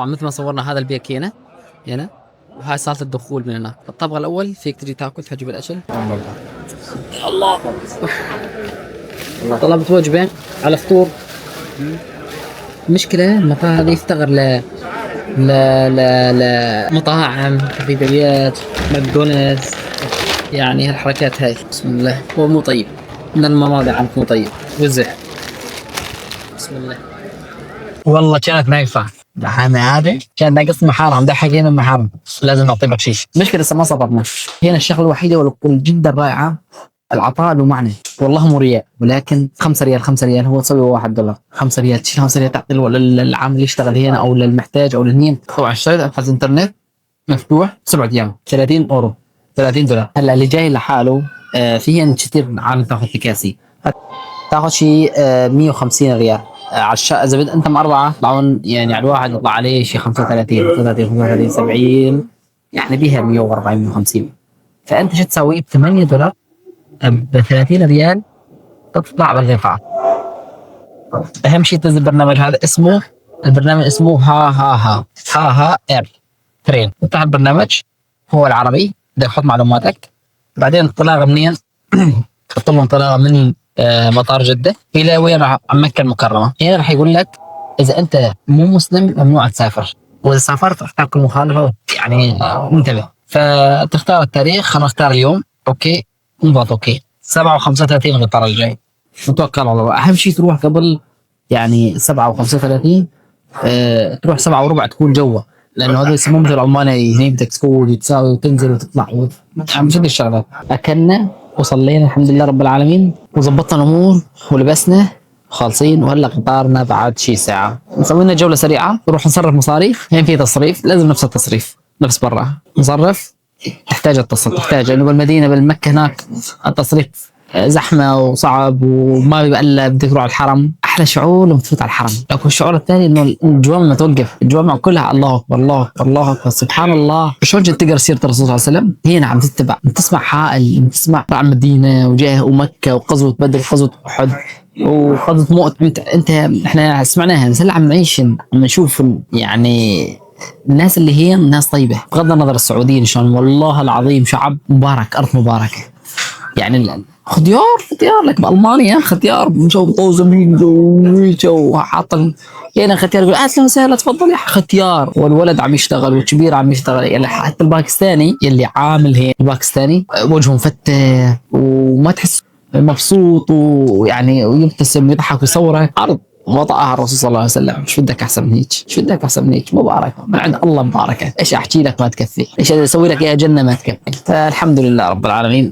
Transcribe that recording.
طبعا مثل ما صورنا هذا البيك هنا وهاي صالة الدخول من هناك. الطابق الأول فيك تجي تاكل تجيب الأكل. الله طلبت وجبة على فطور. مشكلة المطاعم هذه يفتقر ل مطاعم كافيتريات ماكدونالدز، يعني هالحركات هاي. بسم الله. هو مو طيب من المواضع عنك مو طيب وزح. بسم الله. والله كانت نايفة هذه كان ناقص محارم، ده حكينا محارم لازم نعطيه بخشيش. مشكلة لسه ما صبرنا. هنا الشغلة الوحيدة والكل جدا رائعة، العطاء له معنى، والله مو رياء، ولكن 5 ريال هو تسوي $1. 5 ريال تشيل 5 ريال تعطي للعامل اللي يشتغل هنا او للمحتاج او للنين. طبعا اشتريت ابحث انترنت مفتوح 7 ايام 30 اورو $30. هلا اللي جاي لحاله في هنا كثير عالم تاخذ تكاسي، تاخذ شيء 150 ريال على الشقة. إذا أنت مع 4 طبعاً يعني على الواحد يطلع عليه شيء 35 70، يعني بيها 140 150. فأنت شو تسوي $8 ب30 ريال تطلع بالقطعة. أهم شيء تنزل البرنامج هذا، البرنامج اسمه ها إير ترين. تفتح البرنامج، هو العربي، بدك تحط معلوماتك، بعدين انطلاقة منين؟ تحط له انطلاقة من مطار جدة إلى وين؟ راح مكة المكرمة. هنا راح يقول لك إذا أنت مو مسلم ممنوع تسافر، وإذا سافرت راح تاكل مخالفة، يعني انتبه. فتختار التاريخ، خلينا نختار اليوم. أوكي نضغط أوكي. 7:35 القطار الجاي. نتوكل على الله. أهم شيء تروح قبل يعني 7:35، تروح 7:15 تكون جوا، لأنه هذا يسمونه مثل ألمانيا، هني بدك تفوت وتساوي وتنزل وتطلع مش هذه الشغلات. أكلنا وصلينا الحمد لله رب العالمين وظبطنا الأمور ولبسنا خالصين، وهلا قطارنا بعد شي ساعة. نسوي لنا جولة سريعة، نروح نصرف مصاريف. هين في تصريف لازم نفس التصريف نفس برا نصرف. تحتاج اتصل، تحتاج انه بالمدينة بالمكة هناك التصريف زحمة وصعب وما بيبقى الا بدك تروح على الحرم. احلى شعور لما تفوت على الحرم. لكن الشعور الثاني انه الجوامع توقف، الجوامع كلها الله اكبر الله اكبر الله اكبر سبحان الله. شلون تقرا سيرة الرسول صلى الله عليه وسلم؟ هنا عم تتبع، تسمع حائل، تسمع عن المدينة وجاه ومكة وغزوة بدر وغزوة احد وغزوة مؤتة. انت احنا سمعناها بس هلا عم نعيش، عم نشوف يعني الناس اللي هي ناس طيبة. بغض النظر السعوديين شلون، والله العظيم شعب مبارك، أرض مباركة. يعني خديار لك بألمانيا خديار مسوي طوزة وحاط هنا ختيار يقول أهلا وسهلا تفضل يا ختيار، والولد عم يشتغل والكبير عم يشتغل. يعني حتى الباكستاني يلي عامل هيك الباكستاني وجهه مفتح وما تحس مبسوط ويعني ويبتسم ويضحك ويصورك. أرض وضعها الرسول صلى الله عليه وسلم. شو بدك احسن من هيك؟ شو بدك احسن من هيك؟ مباركه من عند الله مباركه. ايش احكي لك ما تكفي؟ ايش اسوي لك يا جنه ما تكفي؟ فالحمد لله رب العالمين.